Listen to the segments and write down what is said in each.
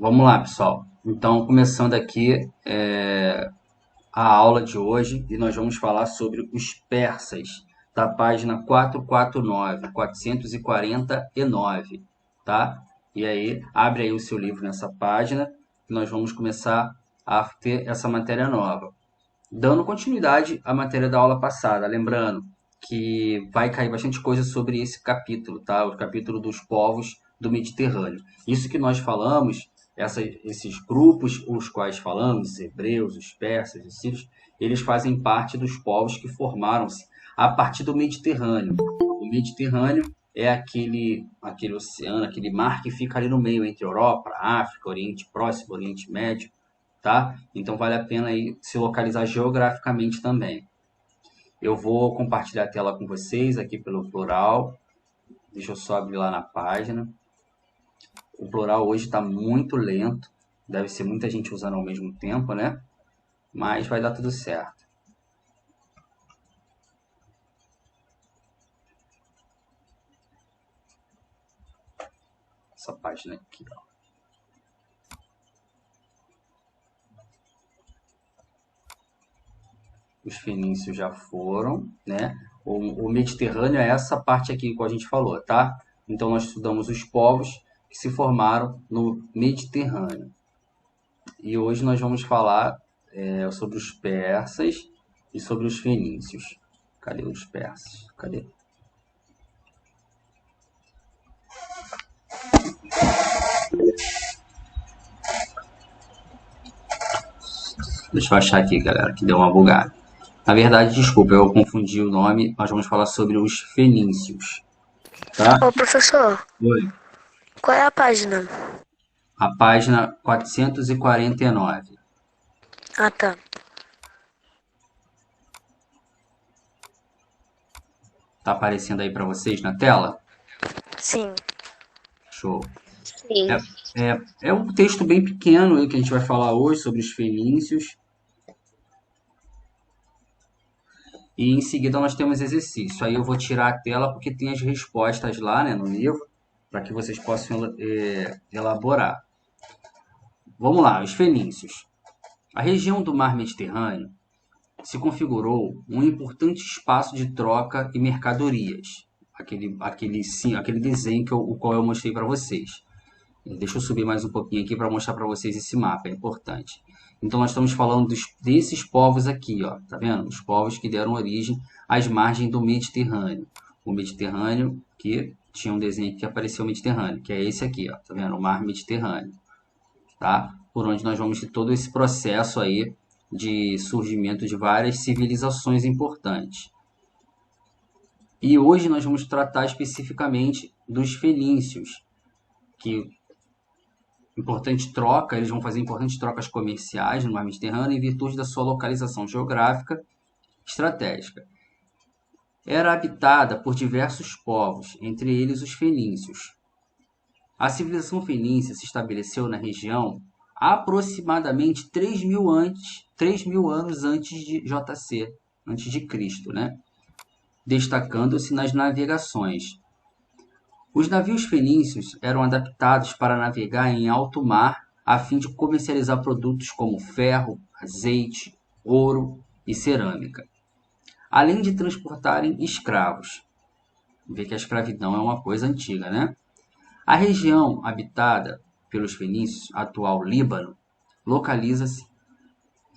Vamos lá, pessoal. Então, começando aqui a aula de hoje e nós vamos falar sobre os persas, da página 449, 449, tá? E aí, abre aí o seu livro nessa página e nós vamos começar a ter essa matéria nova. Dando continuidade à matéria da aula passada, lembrando que vai cair bastante coisa sobre esse capítulo, tá? O capítulo dos povos do Mediterrâneo. Isso que nós falamos, esses grupos, os quais falamos, os hebreus, os persas, os sírios, eles fazem parte dos povos que formaram-se a partir do Mediterrâneo. O Mediterrâneo é aquele oceano, aquele mar que fica ali no meio entre Europa, África, Oriente Próximo, Oriente Médio, tá? Então vale a pena aí se localizar geograficamente também. Eu vou compartilhar a tela com vocês aqui pelo Plural. Deixa eu só abrir lá na página. O Plural hoje está muito lento. Deve ser muita gente usando ao mesmo tempo, né? Mas vai dar tudo certo. Essa página aqui, ó. Os fenícios já foram, né? O Mediterrâneo é essa parte aqui que a gente falou, tá? Então nós estudamos os povos que se formaram no Mediterrâneo. E hoje nós vamos falar sobre os persas e sobre os fenícios. Cadê os persas? Cadê? Deixa eu achar aqui, galera, que deu uma bugada. Na verdade, desculpa, eu confundi o nome. Nós vamos falar sobre os fenícios, tá? Ô, professor, Oi. qual é a página? A página 449. Ah, tá. Tá aparecendo aí para vocês na tela? Sim. Show. Sim. É um texto bem pequeno aí que a gente vai falar hoje sobre os fenícios. E em seguida nós temos exercício. Aí eu vou tirar a tela porque tem as respostas lá, né, no livro, para que vocês possam elaborar. Vamos lá, os fenícios. A região do mar Mediterrâneo se configurou um importante espaço de troca e mercadorias. Aquele desenho o qual eu mostrei para vocês. Deixa eu subir mais um pouquinho aqui para mostrar para vocês esse mapa, é importante. Então nós estamos falando desses povos aqui, ó, tá vendo? Os povos que deram origem às margens do Mediterrâneo. O Mediterrâneo, que tinha um desenho aqui que apareceu o Mediterrâneo, que é esse aqui, ó, tá vendo? O mar Mediterrâneo, tá? Por onde nós vamos ter todo esse processo aí de surgimento de várias civilizações importantes. E hoje nós vamos tratar especificamente dos fenícios, que importante troca, eles vão fazer importantes trocas comerciais no mar Mediterrâneo em virtude da sua localização geográfica estratégica. Era habitada por diversos povos, entre eles os fenícios. A civilização fenícia se estabeleceu na região aproximadamente 3.000 anos antes de JC, antes de Cristo, né? Destacando-se nas navegações. Os navios fenícios eram adaptados para navegar em alto mar a fim de comercializar produtos como ferro, azeite, ouro e cerâmica, além de transportarem escravos. Vê que a escravidão é uma coisa antiga, né? A região habitada pelos fenícios, atual Líbano, localiza-se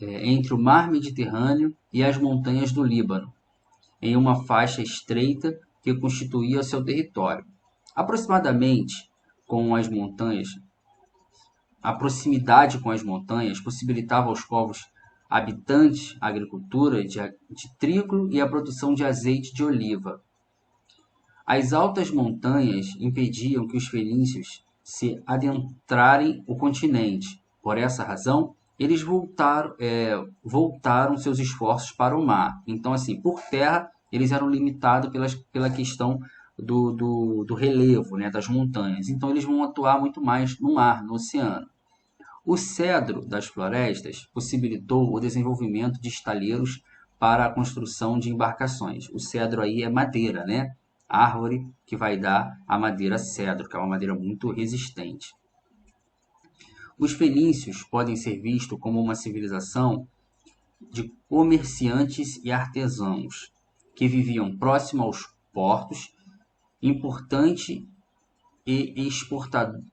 entre o mar Mediterrâneo e as montanhas do Líbano, em uma faixa estreita que constituía seu território. Aproximadamente com as montanhas, a proximidade com as montanhas possibilitava aos povos habitantes a agricultura de trigo e a produção de azeite de oliva. As altas montanhas impediam que os fenícios se adentrarem o continente. Por essa razão, eles voltaram seus esforços para o mar. Então, assim, por terra, eles eram limitados pela questão do relevo, né, das montanhas. Então, eles vão atuar muito mais no mar, no oceano. O cedro das florestas possibilitou o desenvolvimento de estaleiros para a construção de embarcações. O cedro aí é madeira, né? Árvore que vai dar a madeira cedro, que é uma madeira muito resistente. Os fenícios podem ser vistos como uma civilização de comerciantes e artesãos que viviam próximo aos portos, importante e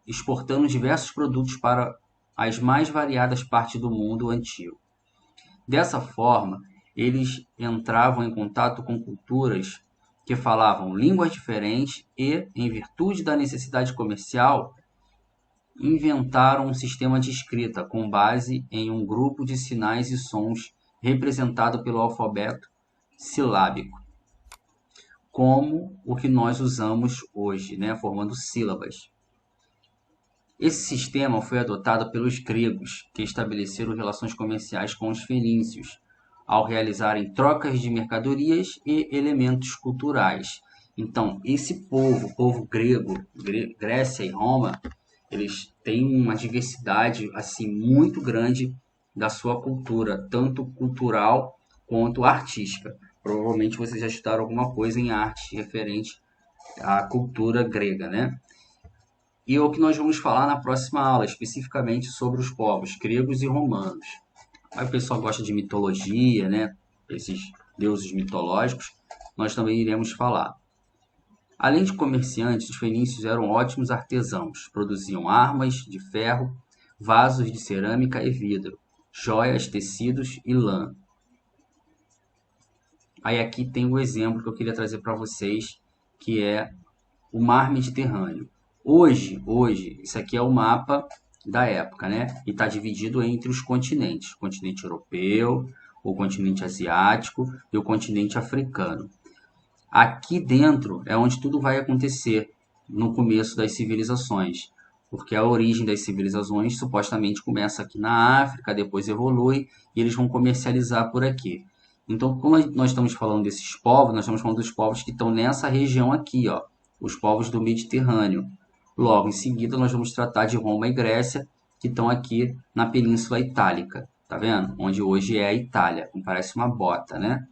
exportando diversos produtos para as mais variadas partes do mundo antigo. Dessa forma, eles entravam em contato com culturas que falavam línguas diferentes e, em virtude da necessidade comercial, inventaram um sistema de escrita com base em um grupo de sinais e sons representado pelo alfabeto silábico, como o que nós usamos hoje, né, formando sílabas. Esse sistema foi adotado pelos gregos, que estabeleceram relações comerciais com os fenícios, ao realizarem trocas de mercadorias e elementos culturais. Então, esse povo, povo grego, Grécia e Roma, eles têm uma diversidade assim muito grande da sua cultura, tanto cultural quanto artística. Provavelmente vocês já estudaram alguma coisa em arte referente à cultura grega, né? E é o que nós vamos falar na próxima aula, especificamente sobre os povos gregos e romanos. Aí o pessoal gosta de mitologia, né? Esses deuses mitológicos, nós também iremos falar. Além de comerciantes, os fenícios eram ótimos artesãos, produziam armas de ferro, vasos de cerâmica e vidro, joias, tecidos e lã. Aí aqui tem o exemplo que eu queria trazer para vocês, que é o mar Mediterrâneo. Hoje, isso aqui é o mapa da época, né? E está dividido entre os continentes, o continente europeu, o continente asiático e o continente africano. Aqui dentro é onde tudo vai acontecer no começo das civilizações, porque a origem das civilizações supostamente começa aqui na África, depois evolui e eles vão comercializar por aqui. Então, como nós estamos falando desses povos, nós estamos falando dos povos que estão nessa região aqui, ó, os povos do Mediterrâneo. Logo em seguida, nós vamos tratar de Roma e Grécia, que estão aqui na Península Itálica, tá vendo? Onde hoje é a Itália, parece uma bota, né?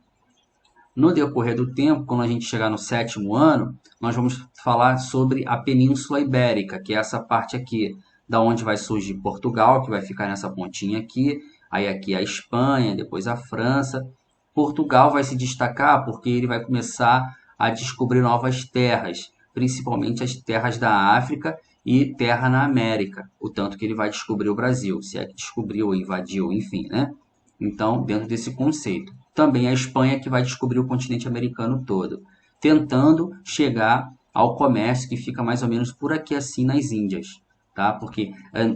No decorrer do tempo, quando a gente chegar no 7º ano, nós vamos falar sobre a Península Ibérica, que é essa parte aqui, da onde vai surgir Portugal, que vai ficar nessa pontinha aqui, aí aqui a Espanha, depois a França. Portugal vai se destacar porque ele vai começar a descobrir novas terras, principalmente as terras da África e terra na América, o tanto que ele vai descobrir o Brasil, se é que descobriu ou invadiu, enfim, né? Então, dentro desse conceito. Também a Espanha que vai descobrir o continente americano todo, tentando chegar ao comércio que fica mais ou menos por aqui assim nas Índias, tá? Porque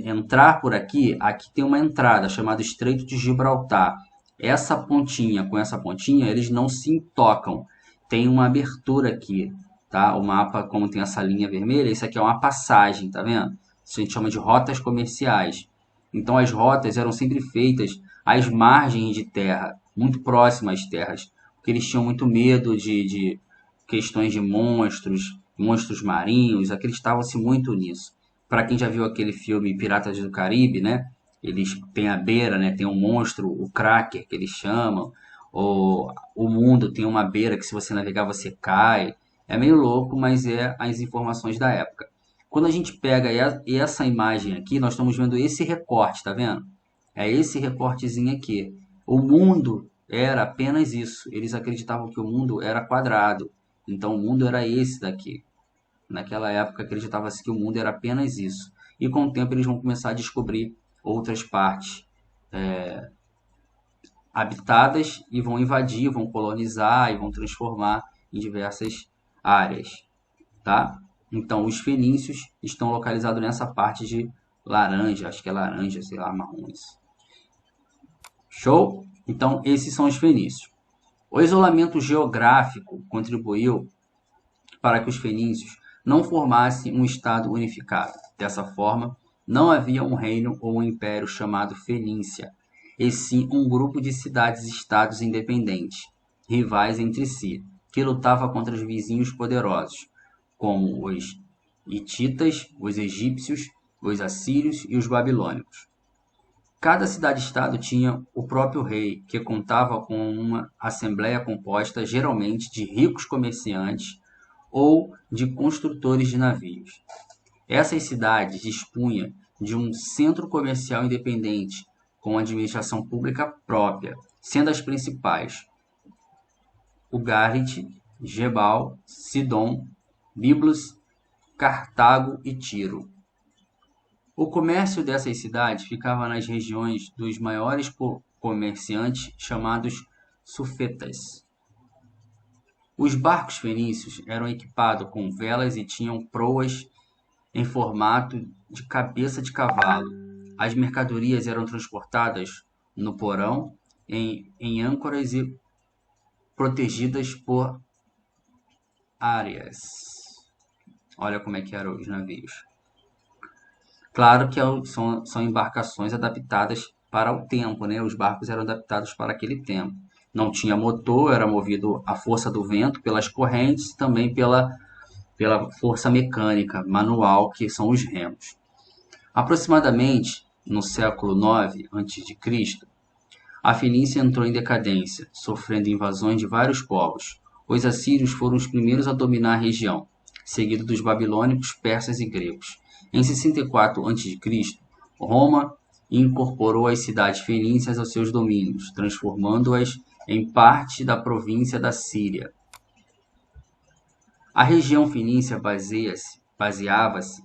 entrar por aqui, aqui tem uma entrada chamada Estreito de Gibraltar. Essa pontinha com essa pontinha, eles não se tocam. Tem uma abertura aqui, tá? O mapa, como tem essa linha vermelha, isso aqui é uma passagem, tá vendo? Isso a gente chama de rotas comerciais. Então as rotas eram sempre feitas às margens de terra, muito próximas às terras, porque eles tinham muito medo de questões de monstros marinhos, acreditavam-se muito nisso. Para quem já viu aquele filme Piratas do Caribe, né? Eles têm a beira, né? Tem um monstro, o Kraken, que eles chamam, ou o mundo tem uma beira que se você navegar você cai. É meio louco, mas é as informações da época. Quando a gente pega essa imagem aqui, nós estamos vendo esse recorte, tá vendo? É esse recortezinho aqui. O mundo era apenas isso. Eles acreditavam que o mundo era quadrado. Então o mundo era esse daqui. Naquela época acreditava-se que o mundo era apenas isso. E com o tempo eles vão começar a descobrir outras partes habitadas e vão invadir, vão colonizar e vão transformar em diversas áreas, tá? Então os fenícios estão localizados nessa parte de laranja, acho que é laranja, sei lá, marrons. Show? Então esses são os fenícios. O isolamento geográfico contribuiu para que os fenícios não formassem um estado unificado. Dessa forma, não havia um reino ou um império chamado Fenícia, e sim um grupo de cidades-estados independentes, rivais entre si, que lutava contra os vizinhos poderosos, como os hititas, os egípcios, os assírios e os babilônicos. Cada cidade-estado tinha o próprio rei, que contava com uma assembleia composta geralmente de ricos comerciantes ou de construtores de navios. Essas cidades dispunham de um centro comercial independente com administração pública própria, sendo as principais Ugarit, Gebal, Sidom, Biblos, Cartago e Tiro. O comércio dessas cidades ficava nas regiões dos maiores comerciantes chamados sufetas. Os barcos fenícios eram equipados com velas e tinham proas em formato de cabeça de cavalo. As mercadorias eram transportadas no porão em âncoras e protegidas por áreas. Olha como é que eram os navios. Claro que são embarcações adaptadas para o tempo, né? Os barcos eram adaptados para aquele tempo. Não tinha motor, era movido à força do vento, pelas correntes, também pela força mecânica manual, que são os remos. Aproximadamente no século IX a.C., a Fenícia entrou em decadência, sofrendo invasões de vários povos. Os assírios foram os primeiros a dominar a região, seguido dos babilônicos, persas e gregos. Em 64 a.C., Roma incorporou as cidades fenícias aos seus domínios, transformando-as em parte da província da Síria. A região fenícia baseava-se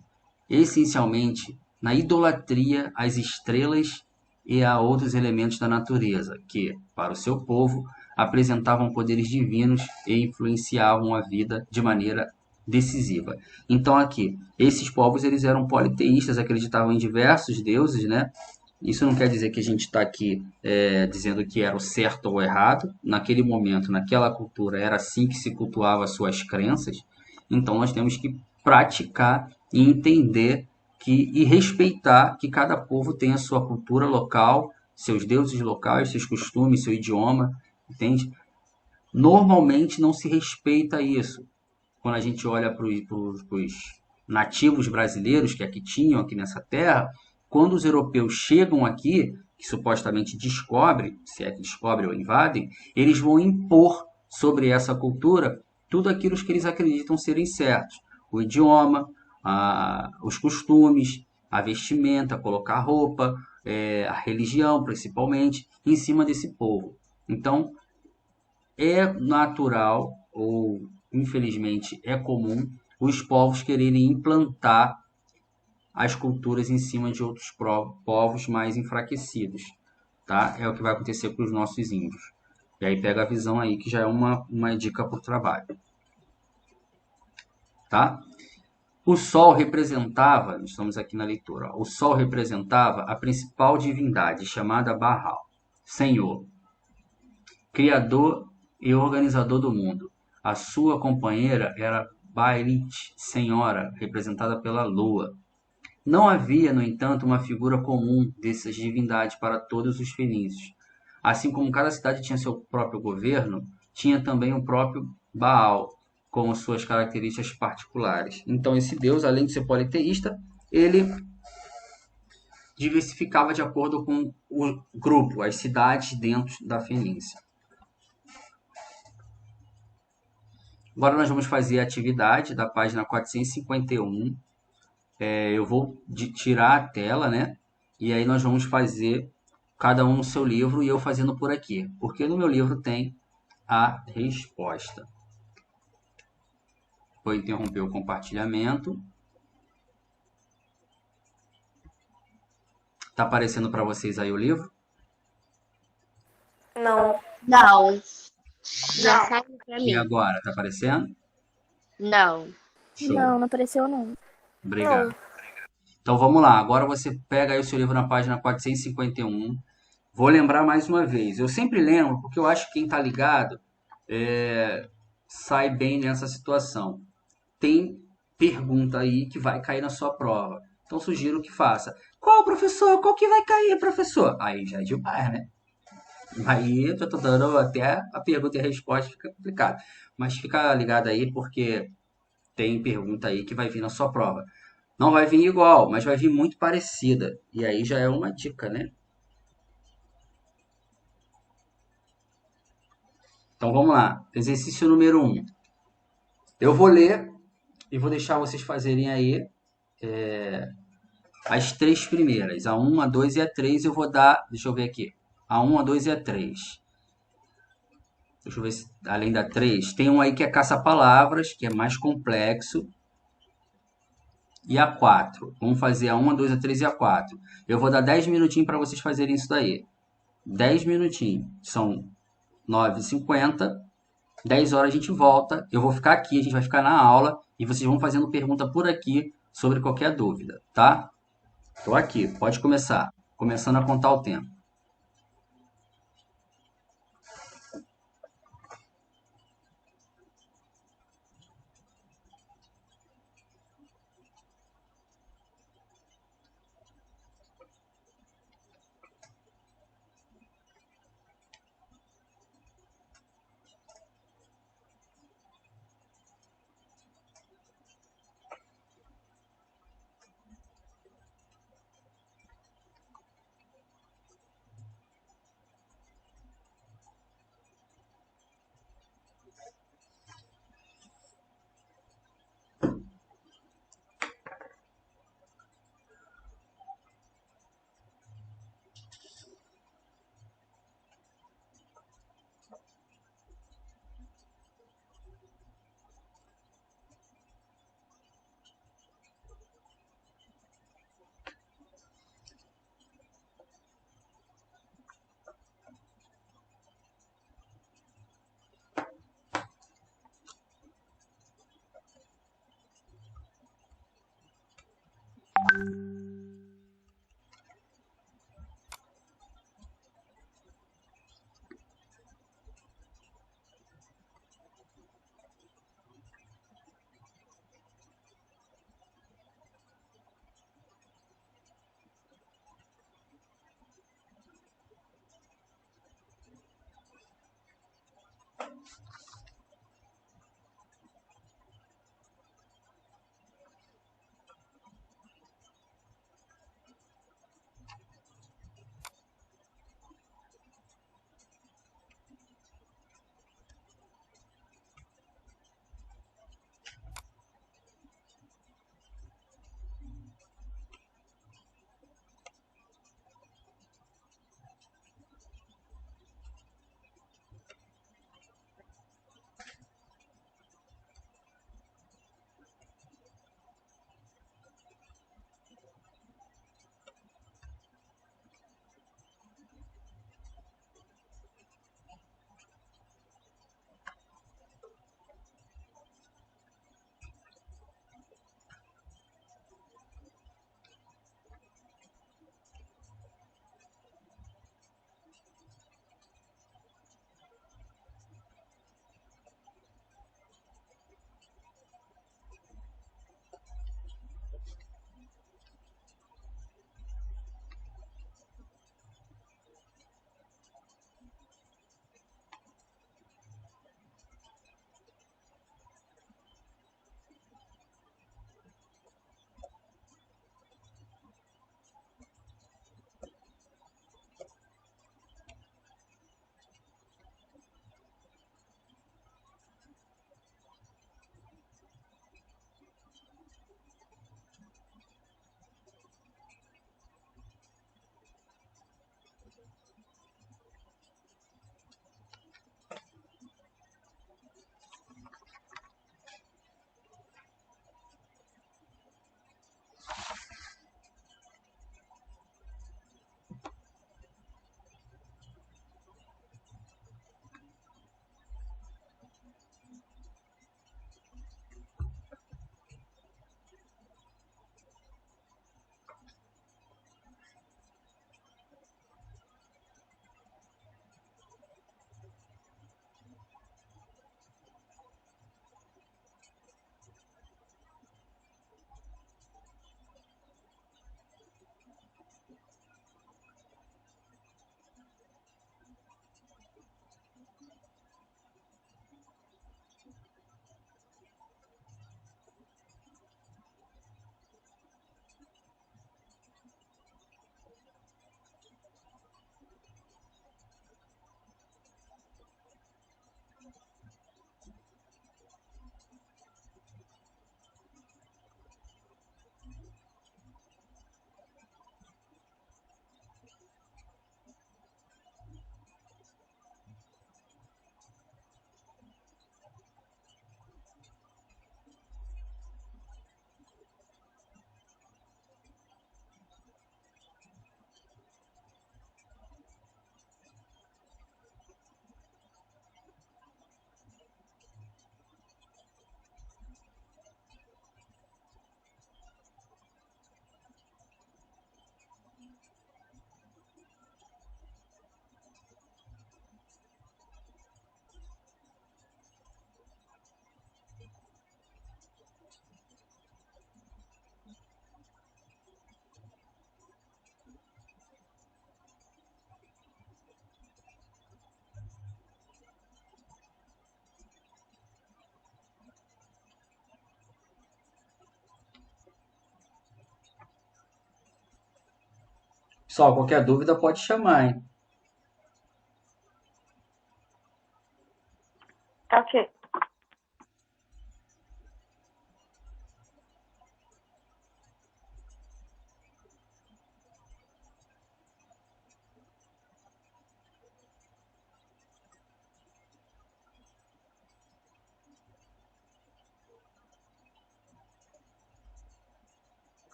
essencialmente na idolatria às estrelas e a outros elementos da natureza, que, para o seu povo, apresentavam poderes divinos e influenciavam a vida de maneira decisiva. Então aqui, esses povos eles eram politeístas, acreditavam em diversos deuses, né? Isso não quer dizer que a gente está aqui dizendo que era o certo ou o errado. Naquele momento, naquela cultura, era assim que se cultuava as suas crenças. Então nós temos que praticar e entender e respeitar que cada povo tem a sua cultura local, seus deuses locais, seus costumes, seu idioma, entende? Normalmente não se respeita isso. Quando a gente olha para os nativos brasileiros que aqui tinham, aqui nessa terra, quando os europeus chegam aqui, que supostamente descobrem, se é que descobrem ou invadem, eles vão impor sobre essa cultura tudo aquilo que eles acreditam serem certos. O idioma, os costumes, a vestimenta, colocar roupa, a religião principalmente, em cima desse povo. Então, é natural, ou infelizmente é comum, os povos quererem implantar as culturas em cima de outros povos mais enfraquecidos. Tá? É o que vai acontecer com os nossos índios. E aí pega a visão aí, que já é uma dica para o trabalho. Tá? O Sol representava, estamos aqui na leitura, o Sol representava a principal divindade, chamada Baal, Senhor, Criador e organizador do mundo. A sua companheira era Baalit, Senhora, representada pela Lua. Não havia, no entanto, uma figura comum dessas divindades para todos os fenícios. Assim como cada cidade tinha seu próprio governo, tinha também o próprio Baal, com suas características particulares. Então, esse deus, além de ser politeísta, ele diversificava de acordo com o grupo, as cidades dentro da Fenícia. Agora nós vamos fazer a atividade da página 451. Eu vou tirar a tela, né? E aí nós vamos fazer cada um no seu livro e eu fazendo por aqui, porque no meu livro tem a resposta. Vou interromper o compartilhamento. Tá aparecendo para vocês aí o livro? Não. Não. Já saiu pra E mim. agora, tá aparecendo? Não. Show. Não apareceu não. Obrigado. Então vamos lá. Agora você pega aí o seu livro na página 451. Vou lembrar mais uma vez. Eu sempre lembro porque eu acho que quem está ligado sai bem nessa situação. Tem pergunta aí que vai cair na sua prova. Então sugiro que faça. Qual, professor? Qual que vai cair, professor? Aí já é demais, né? Aí eu estou dando até a pergunta e a resposta, fica complicado. Mas fica ligado aí porque tem pergunta aí que vai vir na sua prova. Não vai vir igual, mas vai vir muito parecida. E aí já é uma dica, né? Então vamos lá. Exercício número 1. Eu vou ler e vou deixar vocês fazerem aí as três primeiras, a um, a 2 e a 3, eu vou dar, deixa eu ver aqui, a um, a 2 e a 3. Deixa eu ver se, além da 3, tem um aí que é caça-palavras, que é mais complexo, e a 4. Vamos fazer a um, a 2, a 3 e a 4. Eu vou dar 10 minutinhos para vocês fazerem isso daí. 10 minutinhos. São 9h50. 10 horas a gente volta. Eu vou ficar aqui, a gente vai ficar na aula e vocês vão fazendo pergunta por aqui sobre qualquer dúvida, tá? Tô aqui, pode começar. Começando a contar o tempo. Pessoal, qualquer dúvida pode chamar, hein? Ok.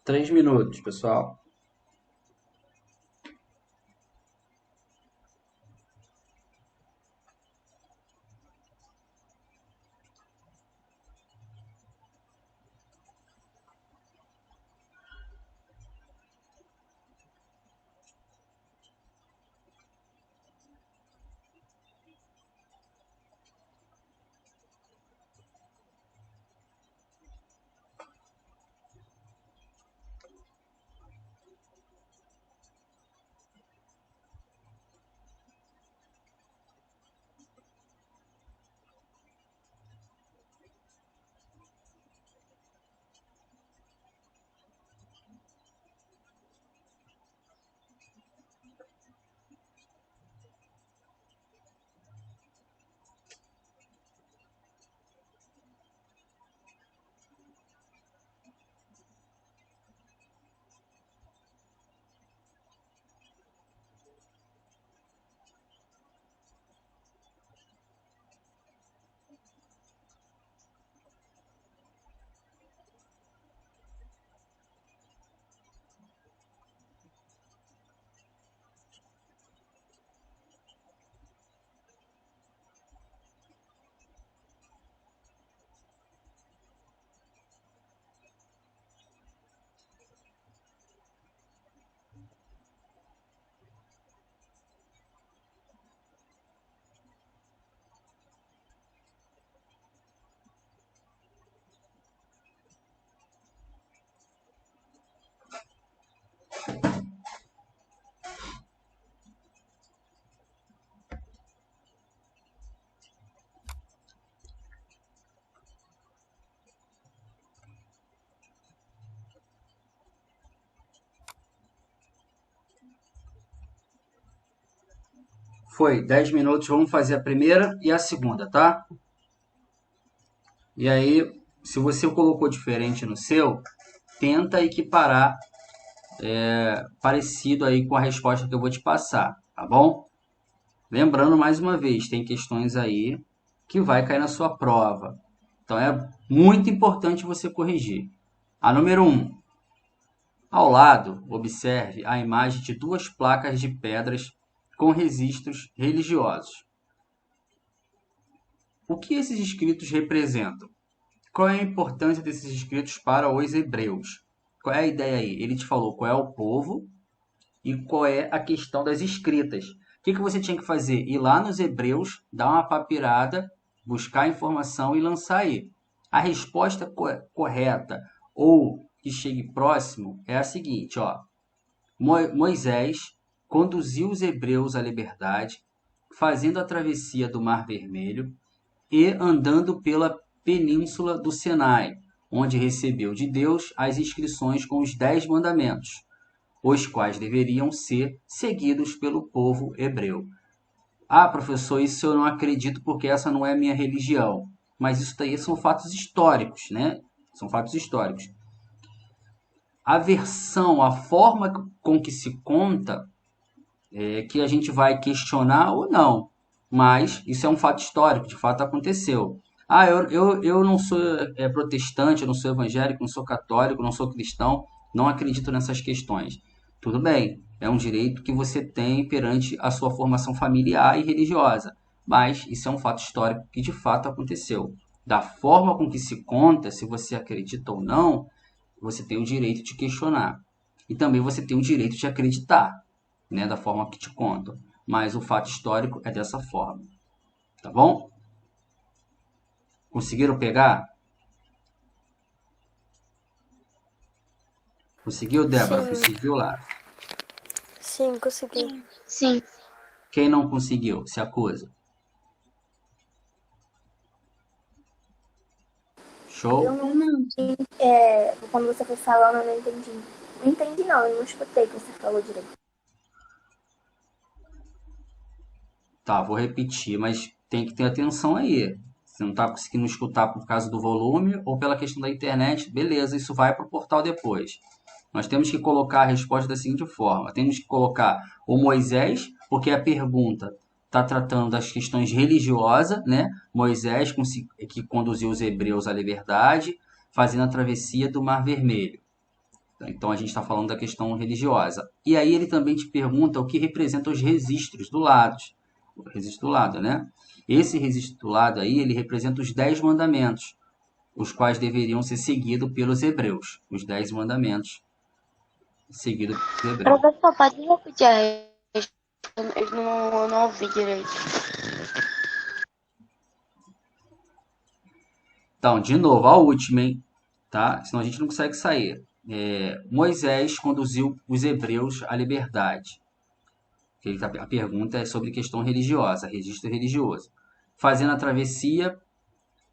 3 minutos, pessoal. Foi, 10 minutos, vamos fazer a primeira e a segunda, tá? E aí, se você colocou diferente no seu, tenta equiparar parecido aí com a resposta que eu vou te passar, tá bom? Lembrando mais uma vez, tem questões aí que vai cair na sua prova. Então é muito importante você corrigir. A número 1. Ao lado, observe a imagem de duas placas de pedras com registros religiosos. O que esses escritos representam? Qual é a importância desses escritos para os hebreus? Qual é a ideia aí? Ele te falou qual é o povo e qual é a questão das escritas. O que você tinha que fazer? Ir lá nos hebreus, dar uma papirada, buscar informação e lançar aí. A resposta correta ou que chegue próximo é a seguinte, ó. Moisés conduziu os hebreus à liberdade, fazendo a travessia do Mar Vermelho e andando pela península do Sinai, onde recebeu de Deus as inscrições com os 10 mandamentos, os quais deveriam ser seguidos pelo povo hebreu. Ah, professor, isso eu não acredito porque essa não é a minha religião. Mas isso daí são fatos históricos, né? São fatos históricos. A versão, a forma com que se conta, é que a gente vai questionar ou não. Mas isso é um fato histórico, de fato aconteceu. Ah, eu não sou protestante, eu não sou evangélico, não sou católico, não sou cristão, não acredito nessas questões. Tudo bem, é um direito que você tem perante a sua formação familiar e religiosa, mas isso é um fato histórico que de fato aconteceu. Da forma com que se conta, se você acredita ou não, você tem o direito de questionar. E também você tem o direito de acreditar, né, da forma que te contam. Mas o fato histórico é dessa forma. Tá bom? Conseguiram pegar? Conseguiu, Débora? Sim, Conseguiu lá? sim, consegui. Sim. Quem não conseguiu, se acusa. Eu Show? não. Quando você foi falando, eu não entendi. Não entendi, não. Eu não escutei o que você falou direito. Tá, vou repetir, mas tem que ter atenção aí. Você não está conseguindo escutar por causa do volume ou pela questão da internet, beleza, isso vai para o portal depois. Nós temos que colocar a resposta da seguinte forma: temos que colocar o Moisés, porque a pergunta está tratando das questões religiosas, né? Moisés que conduziu os hebreus à liberdade, fazendo a travessia do Mar Vermelho. Então a gente está falando da questão religiosa. E aí ele também te pergunta o que representam os registros do lado. O registro do lado, né? Esse registro do lado aí, ele representa os 10 mandamentos, os quais deveriam ser seguidos pelos hebreus. Os 10 mandamentos seguidos pelos hebreus. Professor, pode repetir a resposta? Eu não ouvi direito. Então, de novo, a última, hein? Tá? Senão a gente não consegue sair. Moisés conduziu os hebreus à liberdade. A pergunta é sobre questão religiosa, registro religioso. Fazendo a travessia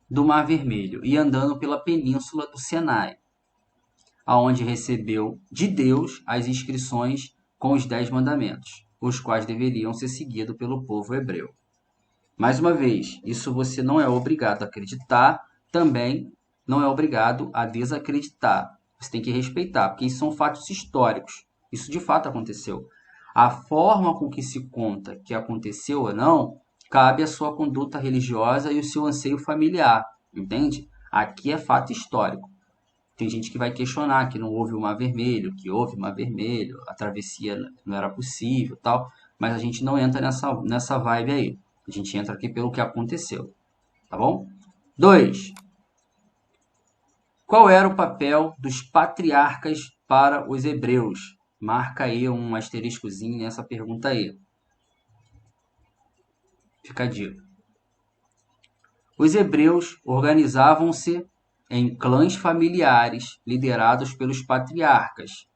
do Mar Vermelho e andando pela península do Sinai, aonde recebeu de Deus as inscrições com os 10 mandamentos, os quais deveriam ser seguidos pelo povo hebreu. Mais uma vez, isso você não é obrigado a acreditar, também não é obrigado a desacreditar. Você tem que respeitar, porque isso são fatos históricos. Isso de fato aconteceu. A forma com que se conta que aconteceu ou não, cabe à sua conduta religiosa e o seu anseio familiar, entende? Aqui é fato histórico. Tem gente que vai questionar que não houve o Mar Vermelho, que houve o Mar Vermelho, a travessia não era possível, tal, mas a gente não entra nessa vibe aí. A gente entra aqui pelo que aconteceu, tá bom? 2. Qual era o papel dos patriarcas para os hebreus? Marca aí um asteriscozinho nessa pergunta aí. Fica a dica. Os hebreus organizavam-se em clãs familiares liderados pelos patriarcas,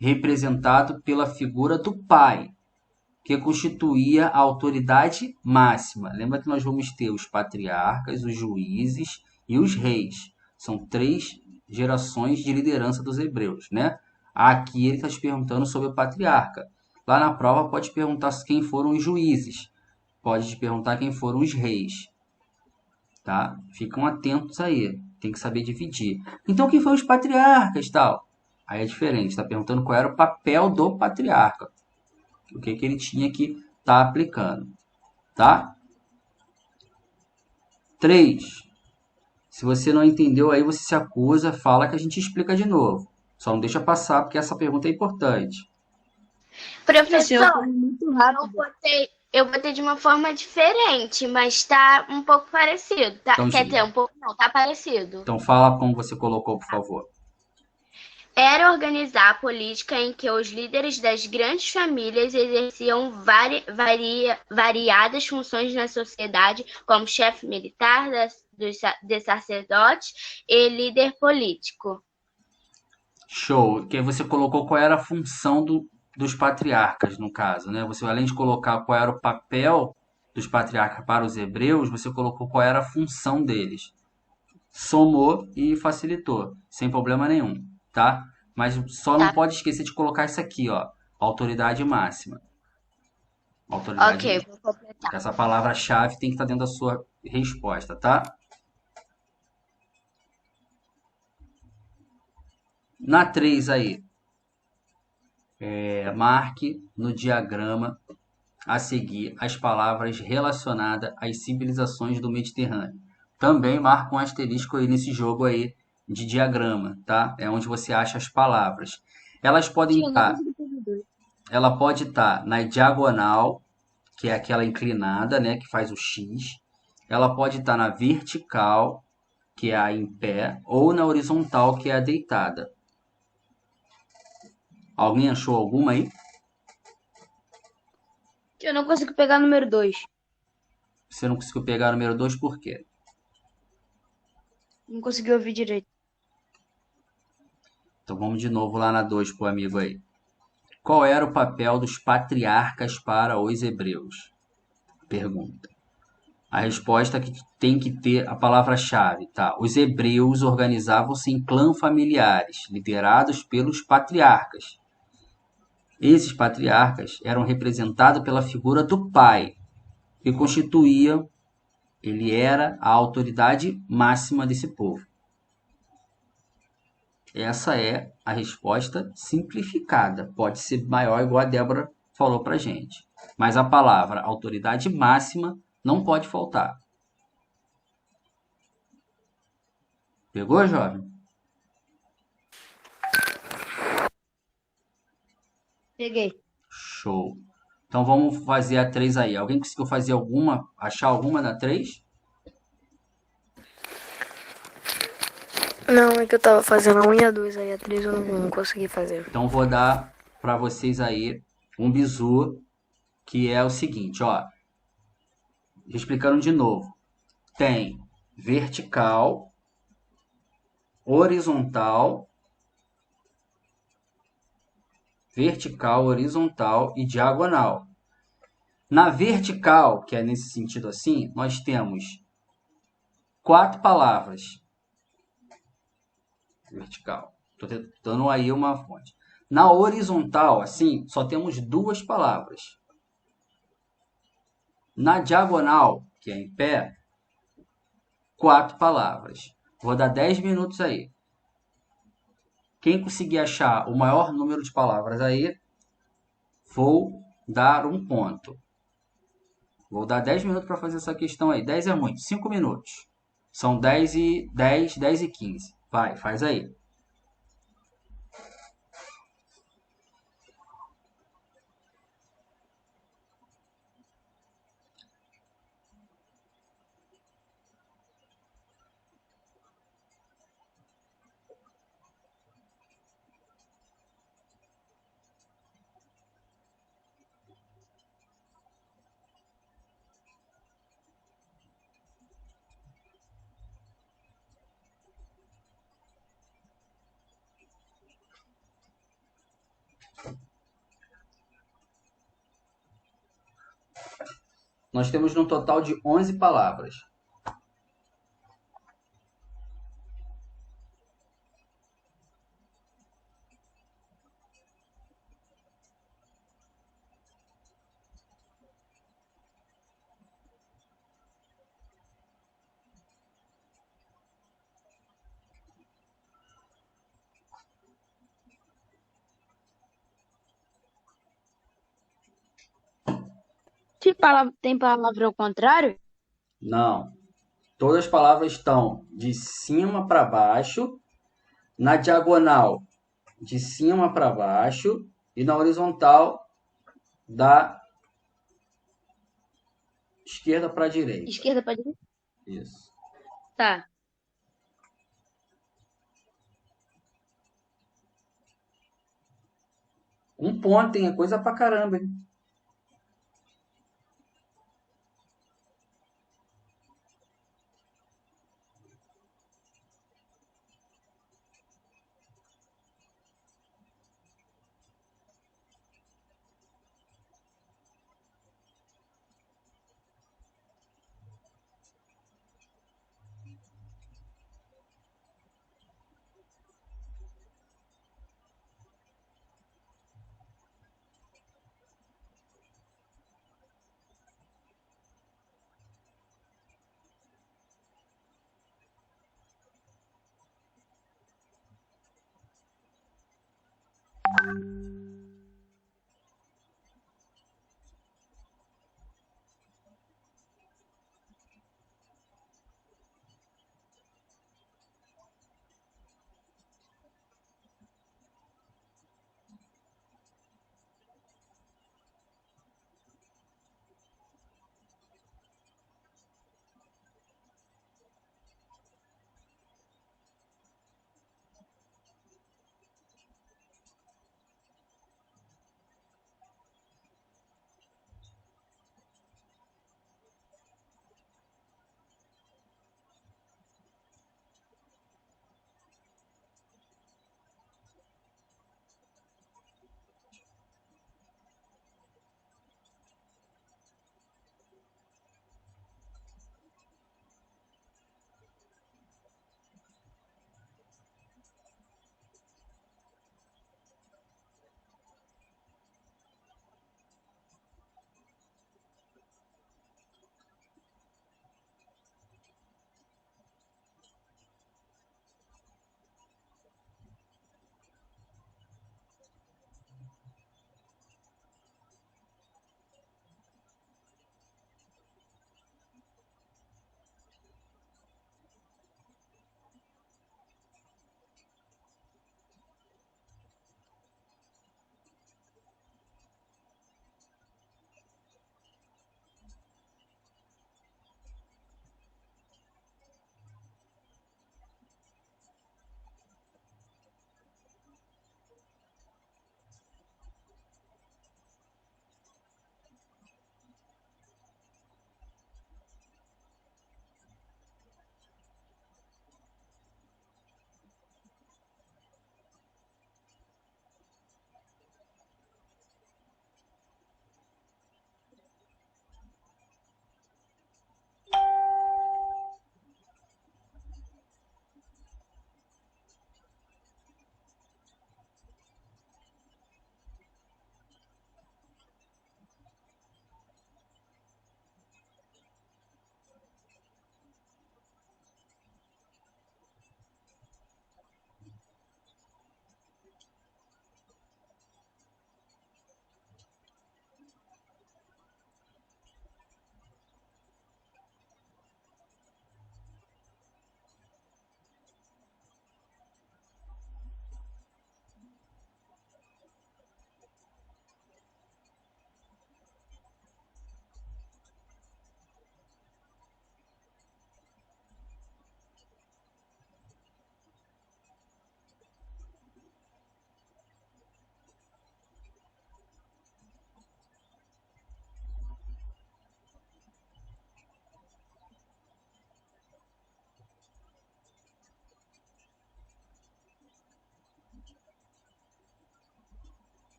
representado pela figura do pai, que constituía a autoridade máxima. Lembra que nós vamos ter os patriarcas, os juízes e os reis. São 3 gerações de liderança dos hebreus, né? Aqui ele está te perguntando sobre o patriarca. Lá na prova pode perguntar quem foram os juízes. Pode te perguntar quem foram os reis. Tá? Ficam atentos aí. Tem que saber dividir. Então, quem foram os patriarcas, tal? Aí é diferente. Está perguntando qual era o papel do patriarca. O que ele tinha que estar aplicando, tá? 3. Se você não entendeu, aí você se acusa, fala que a gente explica de novo. Só não deixa passar, porque essa pergunta é importante. Professor, muito eu rápido. botei de uma forma diferente, mas tá um pouco parecido. Tá, Então, quer dizer, um pouco não, tá parecido. então fala como você colocou, por favor. Era organizar a política em que os líderes das grandes famílias exerciam variadas funções na sociedade, como chefe militar, de sacerdote e líder político. Show. Que aí você colocou qual era a função dos patriarcas, no caso, né? Você, além de colocar qual era o papel dos patriarcas para os hebreus, você colocou qual era a função deles. Somou e facilitou, sem problema nenhum, tá? Mas só não Tá. pode esquecer de colocar isso aqui, ó. Autoridade máxima. Autoridade. Ok, vou completar. Essa palavra-chave tem que estar dentro da sua resposta, tá? Na 3 aí, marque no diagrama a seguir as palavras relacionadas às civilizações do Mediterrâneo. Também marca um asterisco aí nesse jogo aí de diagrama, tá? É onde você acha as palavras. Elas podem estar, ela pode estar na diagonal, que é aquela inclinada, né, que faz o X. Ela pode estar na vertical, que é a em pé, ou na horizontal, que é a deitada. Alguém achou alguma aí? Eu não consigo pegar o número 2. Você não conseguiu pegar o número 2 por quê? Não consegui ouvir direito. Então vamos de novo lá na 2 pro amigo aí. Qual era o papel dos patriarcas para os hebreus? Pergunta. A resposta que tem que ter a palavra-chave, tá? Os hebreus organizavam-se em clãs familiares, liderados pelos patriarcas. Esses patriarcas eram representados pela figura do pai, que constituía, ele era a autoridade máxima desse povo. Essa é a resposta simplificada. Pode ser maior, igual a Débora falou pra gente. Mas a palavra autoridade máxima não pode faltar. Pegou, jovem? Peguei. Show. Então vamos fazer a 3 aí. Alguém conseguiu fazer alguma, achar alguma na 3? Não, é que eu tava fazendo a 1 e a 2, aí a 3 eu não consegui fazer. Então vou dar para vocês aí um bizu, que é o seguinte, ó. Explicando de novo. Tem vertical, horizontal, horizontal e diagonal. Na vertical, que é nesse sentido assim, nós temos 4 palavras. Vertical. Estou dando aí uma fonte. Na horizontal, assim, só temos 2 palavras. Na diagonal, que é em pé, 4 palavras. Vou dar 10 minutos aí. Quem conseguir achar o maior número de palavras aí, vou dar um ponto. Vou dar 10 minutos para fazer essa questão aí. 10 é muito, 5 minutos. São 10 e 10, 10 e 15. Vai, faz aí. Nós temos um total de 11 palavras. tem palavra ao contrário? Não. Todas as palavras estão de cima para baixo, na diagonal de cima para baixo e na horizontal da esquerda para a direita. Esquerda pra direita? Isso. Tá. Um ponto, hein? É coisa pra caramba, hein?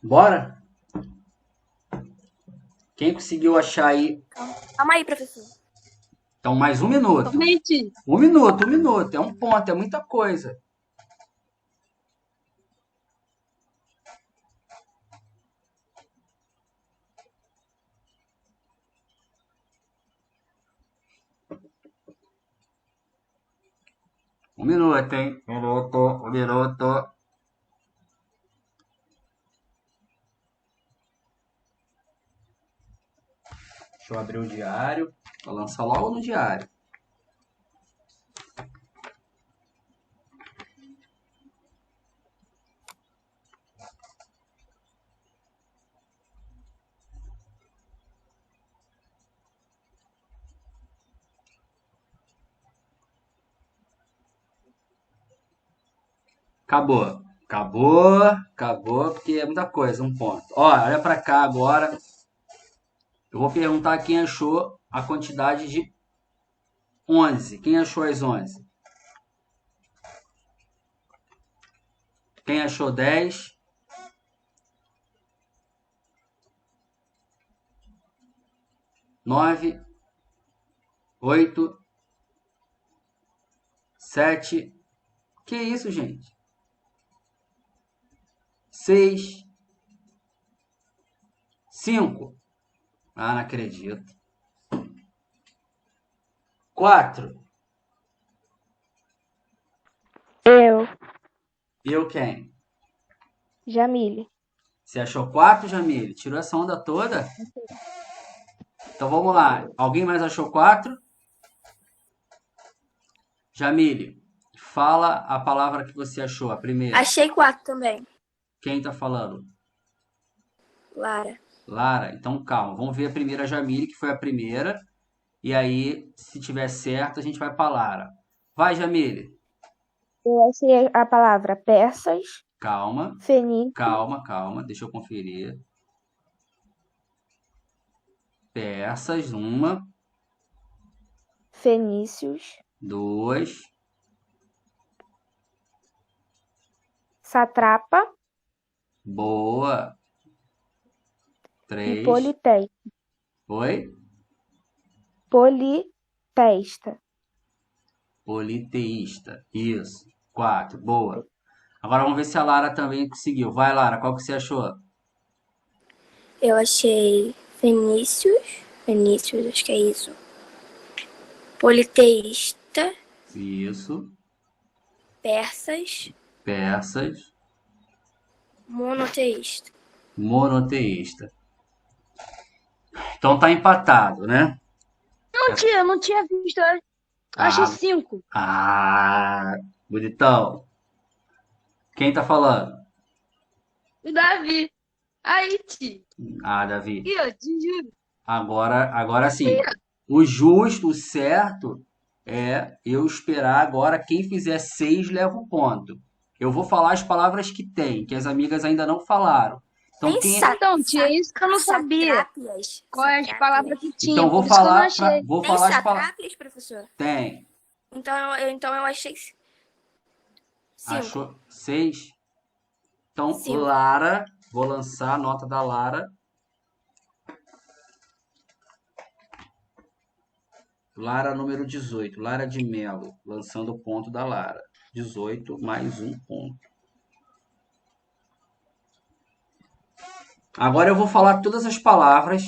Bora? Quem conseguiu achar aí? Calma aí, professor. Então, mais 1 minuto. Gente, 1 minuto, 1 minuto. É um ponto, é muita coisa. Um minuto, hein? 1 minuto, 1 minuto. Deixa eu abrir o diário. Vou lançar logo no diário. Acabou. Acabou, acabou, porque é muita coisa, um ponto. Ó, olha pra cá agora. Eu vou perguntar quem achou a quantidade de 11. Quem achou as 11? Quem achou 10? 9, 8, 7. Que isso, gente? 6, 5. Ah, não acredito. 4. Eu, Eu quem? Jamile. Você achou 4, Jamile? Tirou essa onda toda? Então vamos lá. Alguém mais achou 4? Jamile, fala a palavra que você achou, a primeira. Achei 4 também. Quem tá falando? Lara. Lara. Então calma. Vamos ver a primeira Jamile, que foi a primeira. E aí, se tiver certo, a gente vai pra Lara. Vai, Jamile. Eu achei a palavra persas, Calma, fenício, calma. Deixa eu conferir. Persas, 1, fenícios, 2, satrapa boa. e 3, politeísta. oi? Politeísta. Isso. 4, boa. Agora vamos ver se a Lara também conseguiu. Vai, Lara, qual que você achou? Eu achei fenícios. Fenícios, acho que é isso. Politeísta. Isso. Persas. Persas. Monoteísta. Monoteísta. Então tá empatado, né? eu não tinha visto. Eu achei Ah, 5. bonitão. Quem tá falando? O Davi. Aí, tio. Ah, Davi. E eu te juro. Agora sim. O justo, o certo é eu esperar agora. Quem fizer 6 leva um ponto. Eu vou falar as palavras que tem, que as amigas ainda não falaram. Então, Tem quem... Então, tia, isso que eu não sabia. Satrápias. Qual é as palavras que tinha? Então, vou por isso que eu não falar, achei. vou Tem falar as palavras. satrápias, professor? Tem. Então eu achei 5. Achou 6? Então, 5. Lara, vou lançar a nota da Lara. Lara número 18, Lara de Melo, lançando o ponto da Lara. 18 mais 1 ponto. Agora eu vou falar todas as palavras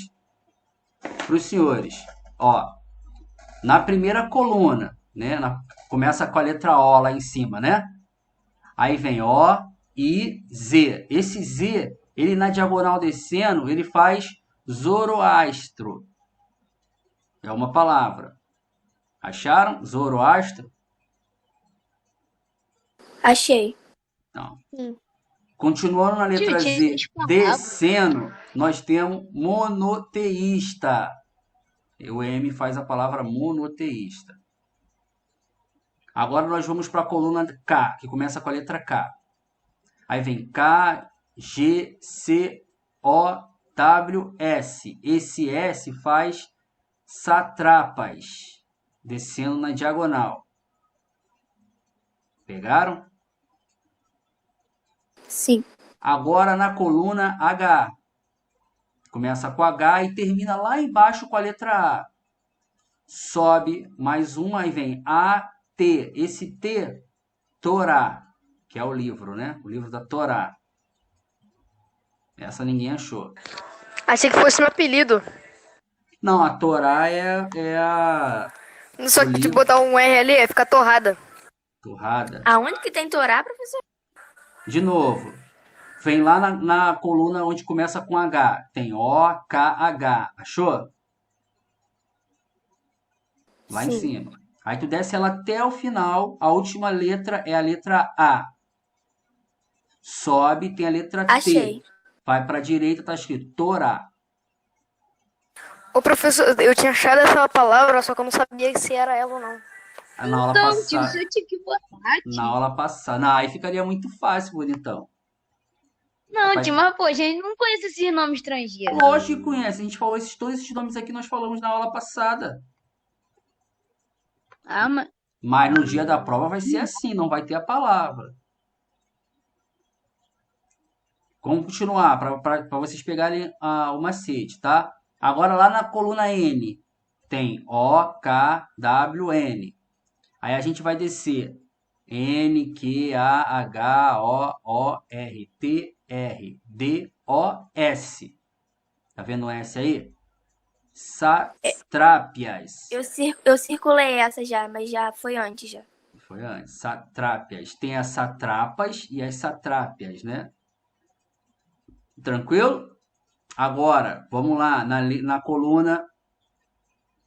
para os senhores. Ó, na primeira coluna, né? Começa com a letra O lá em cima, né? Aí vem O, I, Z. Esse Z, ele na diagonal descendo, ele faz Zoroastro. É uma palavra. Acharam? Zoroastro? Achei. Não. Continuando na letra Tio, tinha Z, 6 palavras. descendo, nós temos monoteísta. O M faz a palavra monoteísta. Agora nós vamos para a coluna K, que começa com a letra K. Aí vem K, G, C, O, W, S. Esse S faz satrapas, descendo na diagonal. Pegaram? Sim. Agora na coluna H. Começa com H e termina lá embaixo com a letra A. Sobe mais um, aí vem A-T. Esse T, Torá, que é o livro, né? O livro da Torá. Essa ninguém achou. Achei que fosse meu apelido. Não, a Torá é a Só o que de livro. botar um R ali, fica torrada. Torrada. Aonde que tem Torá, professor? De novo. Vem lá na coluna onde começa com H. Tem O-K-H. Achou? Lá em Sim. cima. Aí tu desce ela até o final. A última letra é a letra A. Sobe, tem a letra T. Achei. Vai para a direita, tá escrito Torá. Ô, professor, eu tinha achado essa palavra, só que eu não sabia se era ela ou não. Na aula Então, tio, passada. você tinha que botar, Na tio. aula passada. Não, aí ficaria muito fácil, bonitão. Não, Vai- tio, mas pô, a gente não conhece esse nome estrangeiro. Lógico que conhece. A gente falou todos esses nomes aqui nós falamos na aula passada. Ah, mas... Mas no dia da prova vai ser assim, não vai ter a palavra. Vamos continuar para vocês pegarem o macete, tá? Agora lá na coluna N tem O, K, W, N. Aí a gente vai descer N, Q, A, H, O, O, R, T, R, D, O, S. Tá vendo o S aí? Satrápias. Eu circulei essa já, mas já foi antes já. Foi antes. Satrápias. Tem as satrapas e as satrápias, né? Tranquilo? Agora, vamos lá na coluna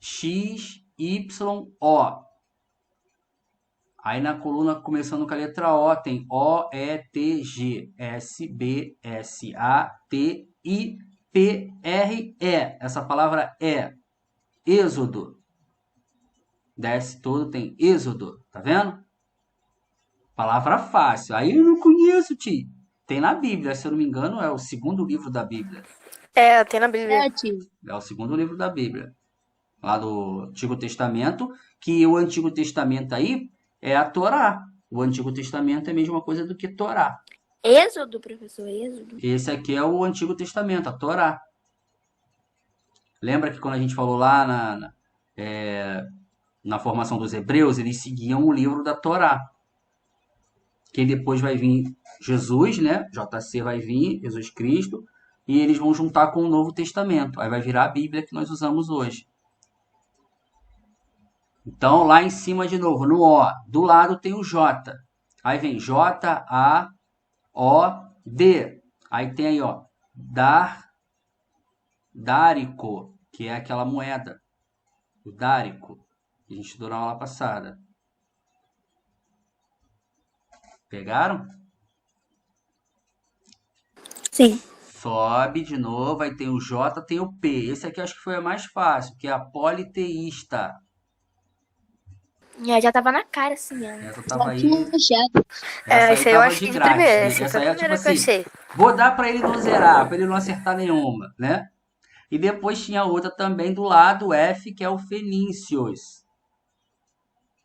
X, Y, O. Aí na coluna começando com a letra O, tem O, E, T, G, S, B, S, A, T, I, P, R, E. Essa palavra é Êxodo. Desce todo, tem Êxodo. Tá vendo? Palavra fácil. Aí eu não conheço, tio. Tem na Bíblia, se eu não me engano, é o segundo livro da Bíblia. É, tem na Bíblia. É, tio. É o segundo livro da Bíblia. Lá do Antigo Testamento. Que o Antigo Testamento aí é a Torá. O Antigo Testamento é a mesma coisa do que Torá. Êxodo, professor, Êxodo. Esse aqui é o Antigo Testamento, a Torá. Lembra que quando a gente falou lá na formação dos hebreus, eles seguiam o livro da Torá. Que depois vai vir Jesus, né? JC vai vir, Jesus Cristo, e eles vão juntar com o Novo Testamento. Aí vai virar a Bíblia que nós usamos hoje. Então, lá em cima de novo, no O, do lado tem o J. Aí vem J, A, O, D. Aí tem aí, ó, dárico, que é aquela moeda. O dárico, que a gente estudou na aula passada. Pegaram? Sim. Sobe de novo, aí tem o J, tem o P. Esse aqui acho que foi a mais fácil, que é a politeísta. Já tava na cara, assim, né? Essa tava aí. Chato. Essa Esse aí aí eu tava acho de que de grátis, primeira. né? Essa Essa foi aí a é tipo primeira que eu assim, achei. vou dar pra ele não zerar, pra ele não acertar nenhuma, né? E depois tinha outra também do lado F, que é o fenícios.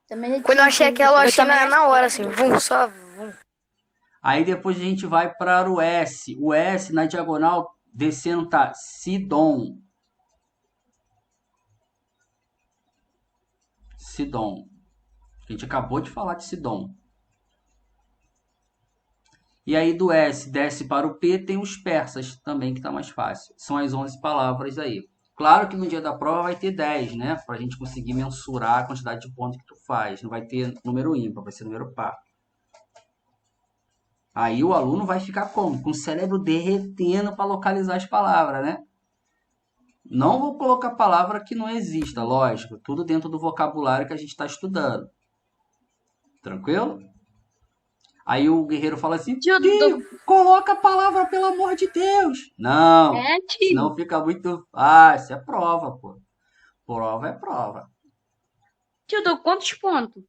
Também Quando eu achei aquela, eu achei também na hora, assim. Vum, só. Vum. Aí depois a gente vai para o S. O S na diagonal descendo tá Sidom. Sidom. A gente acabou de falar de Sidom. E aí do S desce para o P, tem os persas também, que tá mais fácil. São as 11 palavras aí. Claro que no dia da prova vai ter 10, né? Pra gente conseguir mensurar a quantidade de pontos que tu faz. Não vai ter número ímpar, vai ser número par. Aí o aluno vai ficar como? Com o cérebro derretendo para localizar as palavras, né? Não vou colocar palavra que não exista, lógico. Tudo dentro do vocabulário que a gente está estudando. Tranquilo? Aí o guerreiro fala assim, Tio, tio, coloca a palavra, pelo amor de Deus. Não, É, tio. senão fica muito fácil. É prova, pô. Prova é prova. Tio, dou quantos pontos?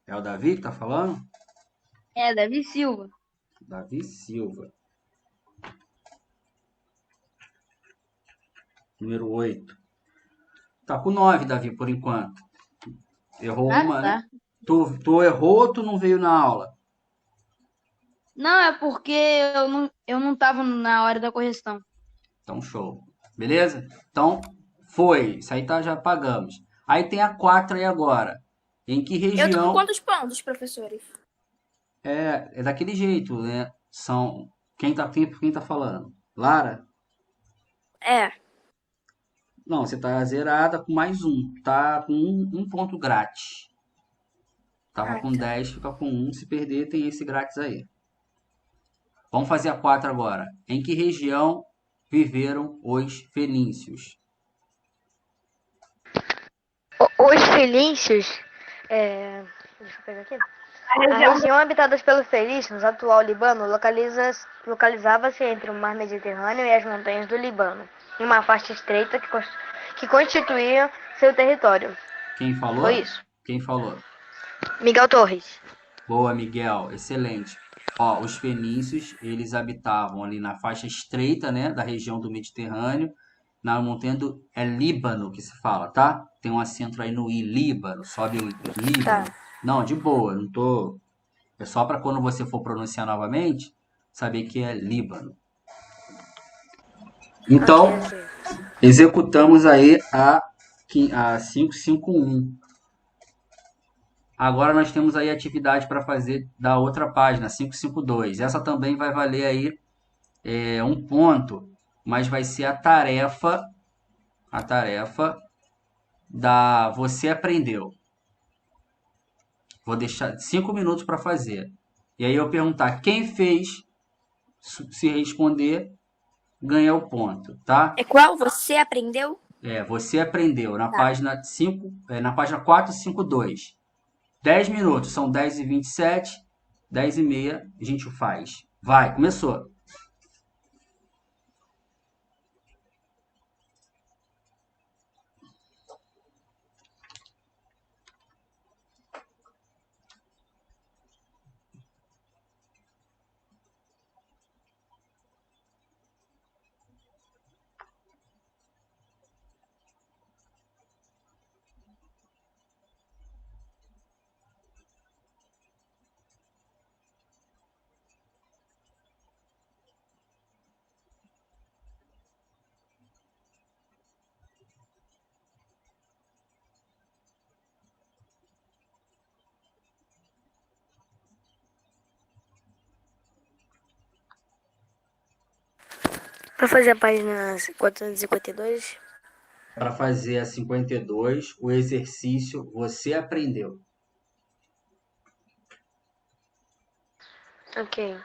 É o Davi que tá falando? É, Davi Silva. Davi Silva. Número 8. Tá com 9, Davi, por enquanto. Errou uma, né? Tá. Tu errou ou tu não veio na aula? Não, é porque eu não tava na hora da correção. Então, show. Beleza? Então, foi. Isso aí tá, já pagamos. Aí tem a 4 aí agora. Em que Eu tô com região? quantos pontos, professores? É daquele jeito, né? São. Quem tá falando? Lara? É. Não, você tá zerada com mais um. Tá com um ponto grátis. Tava Ah, com tá. 10, fica com um. Se perder, tem esse grátis aí. Vamos fazer a 4 agora. Em que região viveram os fenícios? Os felícios. Deixa eu pegar aqui. A região habitada pelos felícios, atual Líbano, localizava-se entre o mar Mediterrâneo e as montanhas do Líbano, em uma faixa estreita que constituía seu território. Quem Foi falou? isso. Quem falou? Miguel Torres. Boa, Miguel, excelente. Ó, os fenícios, eles habitavam ali na faixa estreita, né, da região do Mediterrâneo, na montanha do Líbano, que se fala, tá? Tem um acento aí no I, Líbano, sobe o I, Tá. Líbano. Não, de boa, não tô. É só para quando você for pronunciar novamente, saber que é Líbano. Ok, Então, ok. executamos aí a 551. Agora nós temos aí atividade para fazer da outra página, 552. Essa também vai valer aí um ponto, mas vai ser a tarefa da você aprendeu. Vou deixar 5 minutos para fazer. E aí eu perguntar quem fez, se responder, ganha o ponto, tá? É qual você aprendeu? Você aprendeu na Tá. página 5, na página 452. 10 minutos, são 10h27, 10h30, a gente faz. Vai, começou. Para fazer a página 452. Para fazer a 52, o exercício você aprendeu. Ok.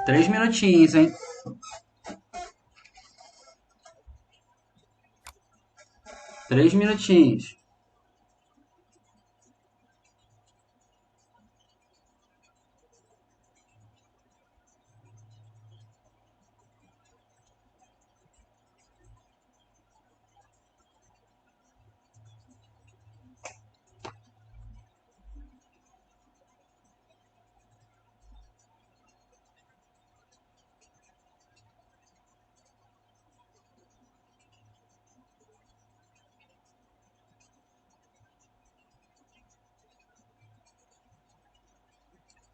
Três minutinhos, hein? 3 minutinhos.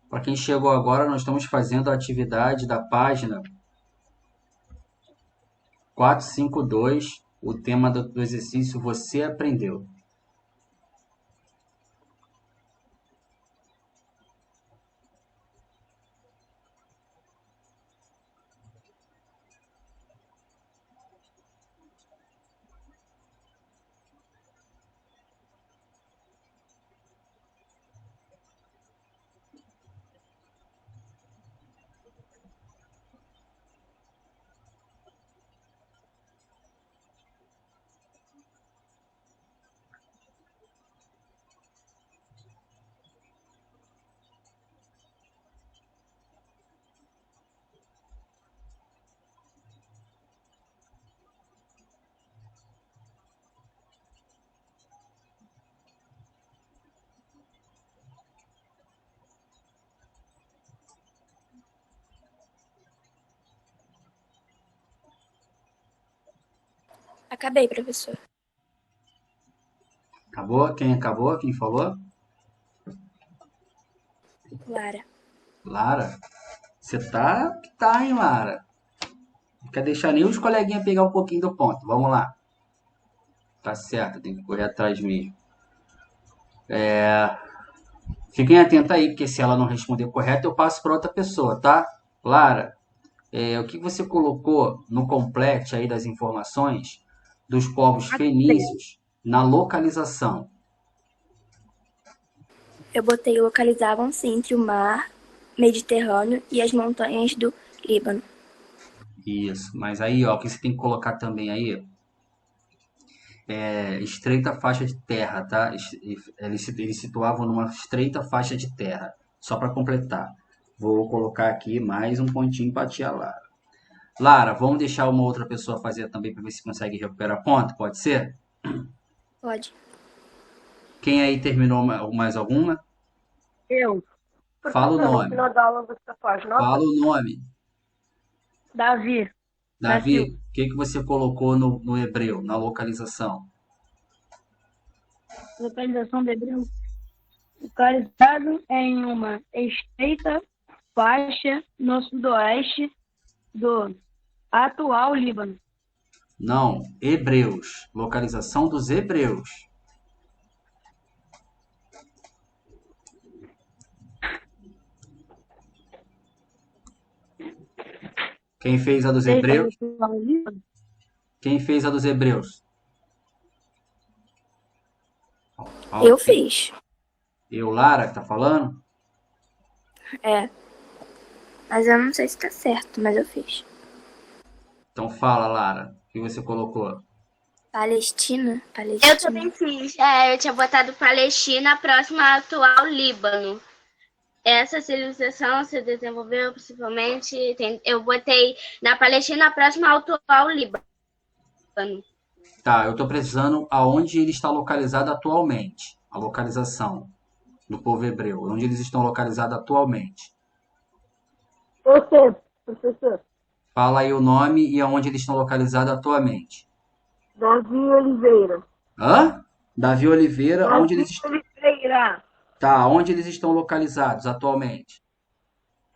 Para quem chegou agora, nós estamos fazendo a atividade da página 452, o tema do exercício Você Aprendeu. Acabei, professor. Acabou? Quem acabou? Quem falou? Lara. Lara? Você tá que tá, hein, Lara? Não quer deixar nem os coleguinhas pegar um pouquinho do ponto. Vamos lá. Tá certo, tem que correr atrás mesmo. Fiquem atentos aí, porque se ela não responder correto, eu passo para outra pessoa, tá? Lara, o que você colocou no complete aí das informações dos povos fenícios na localização? Eu botei localizavam-se entre o mar Mediterrâneo e as montanhas do Líbano. Isso, mas aí, ó, o que você tem que colocar também aí estreita faixa de terra, tá? Eles situavam numa estreita faixa de terra. Só para completar. Vou colocar aqui mais um pontinho para a tia Lara. Lara, vamos deixar uma outra pessoa fazer também para ver se consegue recuperar ponto? Pode ser? Pode. Quem aí terminou mais alguma? Eu. Fala o Professor, no nome. final da aula você faz nota? Fala o nome. Davi. Davi, Brasil. o que você colocou no hebreu, na localização? Localização de hebreu. Localizado em uma estreita faixa no sudoeste do atual Líbano. Não, hebreus. Localização dos hebreus. Quem fez a dos hebreus? Quem fez a dos hebreus? Eu fiz. Eu, Lara, que tá falando? É. Mas eu não sei se tá certo, mas eu fiz. Então fala, Lara. O que você colocou? Palestina? Eu Palestina. também fiz. Eu tinha botado Palestina próxima ao atual Líbano. Essa civilização se desenvolveu possivelmente. Eu botei na Palestina próxima ao atual Líbano. Tá, eu tô precisando aonde ele está localizado atualmente. A localização do povo hebreu. Onde eles estão localizados atualmente. Você, professor. Fala aí o nome e aonde eles estão localizados atualmente. Davi Oliveira. Hã? Davi Oliveira, onde eles estão? Oliveira. Tá, onde eles estão localizados atualmente?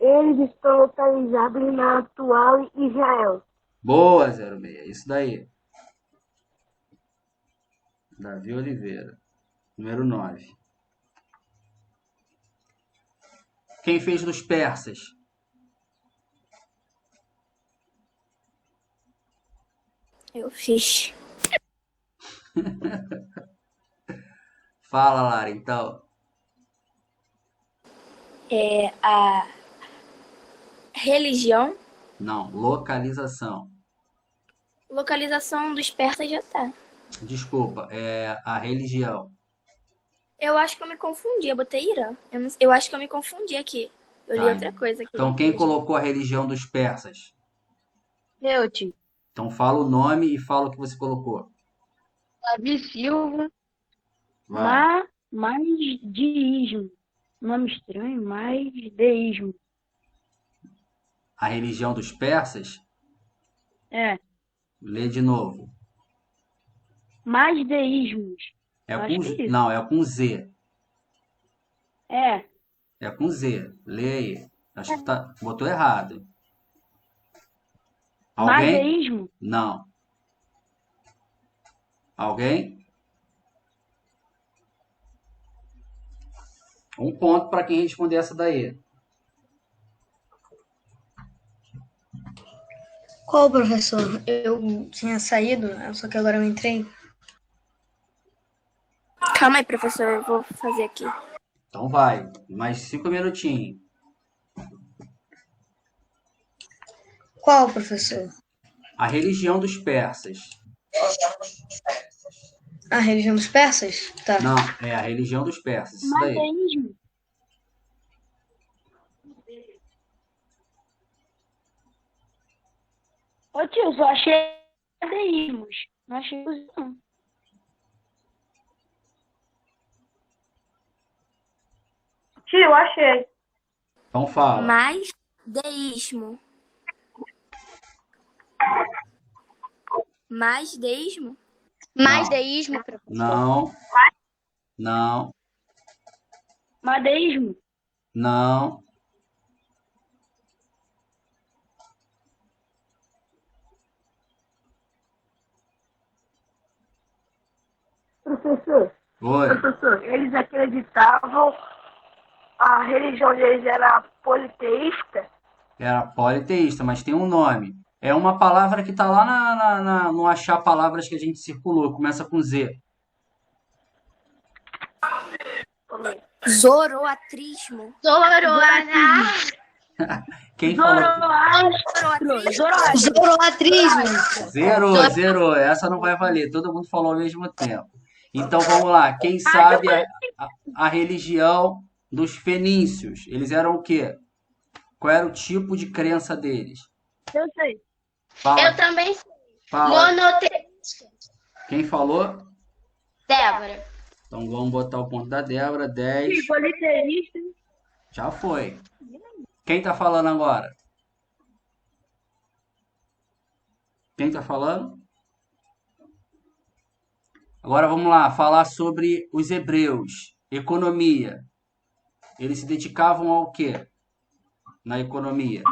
Eles estão localizados na atual Israel. Boa, 06. Isso daí. Davi Oliveira. Número 9. Quem fez dos persas? Eu fiz. Fala, Lara, então. A religião, Não, localização. localização dos persas já tá. Desculpa, é a religião. Eu acho que eu me confundi, eu botei Irã. Eu acho que eu me confundi aqui. Eu li Tá, outra coisa aqui. então quem colocou a religião dos persas? Eu, tio. Então fala o nome e fala o que você colocou. Davi Silva. Vai. Mais deísmo. Nome estranho, mais deísmo. A religião dos persas? É. Lê de novo. Mais deísmos. É Acho com que é isso. Não, é com Z. É. É com Z. Lê aí. Acho que botou errado. Mais Alguém? deísmo. Não. Alguém? Um ponto para quem responder essa daí. Qual, professor? Eu tinha saído, só que agora eu entrei. Calma aí, professor, eu vou fazer aqui. Então vai. Mais 5 minutinhos. Qual, professor? A religião dos persas. A religião dos persas? Tá. Não, é a religião dos persas. Isso Mais daí. deísmo. Ô tio, só achei deísmos. Não achei os não. Tio, achei. Então fala. Mais deísmo. Mais deísmo? Mais Não. deísmo, professor. Não. Não. Mais deísmo. Não. Professor, Oi. professor, eles acreditavam, a religião deles era politeísta. Era politeísta, mas tem um nome. É uma palavra que tá lá no achar palavras que a gente circulou. Começa com Z. Zoroatrismo. Quem falou? Zoroatrismo. Zerou. Essa não vai valer. Todo mundo falou ao mesmo tempo. Então vamos lá. Quem sabe a religião dos fenícios? Eles eram o quê? Qual era o tipo de crença deles? Eu sei. Fala, Eu também sei. fala. Monoteísta. Quem falou? Débora. Então vamos botar o ponto da Débora. 10. Politeísta. Já foi. Quem tá falando agora? Quem tá falando? Agora vamos lá, falar sobre os hebreus. Economia. Eles se dedicavam ao quê? Na economia.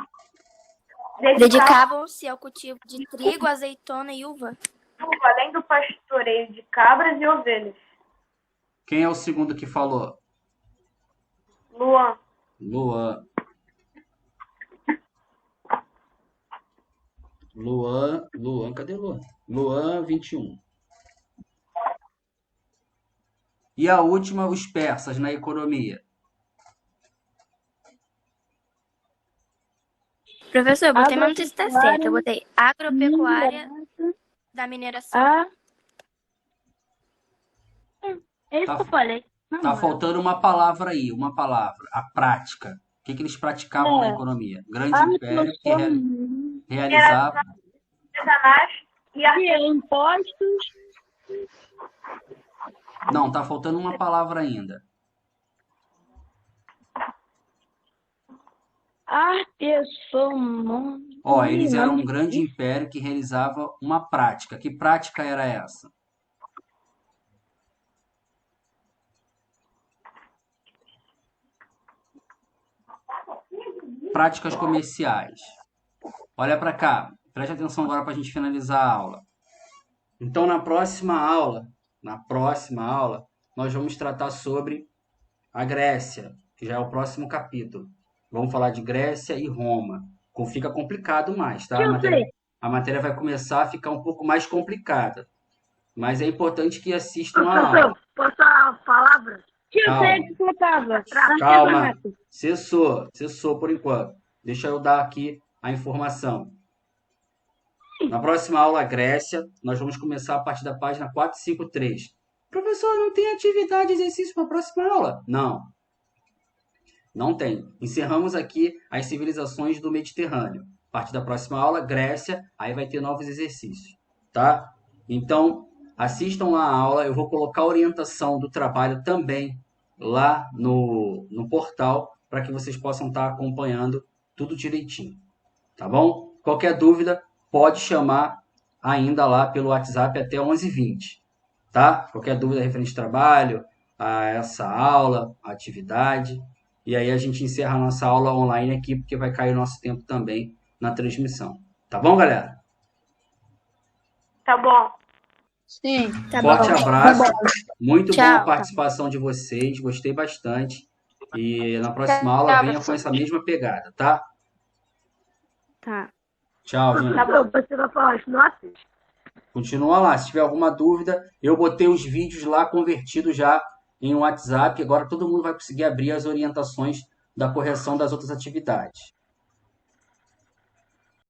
Dedicavam-se ao cultivo de trigo, azeitona e uva. Além do pastoreio de cabras e ovelhas. Quem é o segundo que falou? Luan. Luan. Luan, cadê Luan? Luan 21. E a última, os persas na economia. Professor, eu botei, mas não sei se tá certo. Eu botei agropecuária da mineração. É isso que eu falei. Tá faltando uma palavra aí, uma palavra. A prática. O que eles praticavam na economia? Grande império que realizava... E impostos. Não, tá faltando uma palavra ainda. Artesão. Ó, eles eram um grande império que realizava uma prática. Que prática era essa? Práticas comerciais. Olha para cá. Preste atenção agora para a gente finalizar a aula. Então, na próxima aula, nós vamos tratar sobre a Grécia, que já é o próximo capítulo. Vamos falar de Grécia e Roma. Fica complicado mais, tá? A matéria vai começar a ficar um pouco mais complicada. Mas é importante que assistam a aula. Posso a palavra? Eu Calma. sei que você tava. Calma. Cessou por enquanto. Deixa eu dar aqui a informação. Na próxima aula, Grécia, nós vamos começar a partir da página 453. Professor, não tem atividade, exercício para a próxima aula? Não tem. Encerramos aqui as civilizações do Mediterrâneo. A partir da próxima aula, Grécia, aí vai ter novos exercícios, tá? Então, assistam lá a aula. Eu vou colocar a orientação do trabalho também lá no portal para que vocês possam estar acompanhando tudo direitinho, tá bom? Qualquer dúvida, pode chamar ainda lá pelo WhatsApp até 11h20, tá? Qualquer dúvida referente ao trabalho, a essa aula, a atividade. E aí a gente encerra a nossa aula online aqui, porque vai cair o nosso tempo também na transmissão. Tá bom, galera? Tá bom. Sim. Forte abraço. Muito Tchau. boa a participação de vocês. Gostei bastante. E na próxima aula venha com essa mesma pegada, tá? Tá. Tchau, gente. Tá bom, você vai falar as notas? Continua lá. Se tiver alguma dúvida, eu botei os vídeos lá convertidos já em WhatsApp. Agora todo mundo vai conseguir abrir as orientações da correção das outras atividades.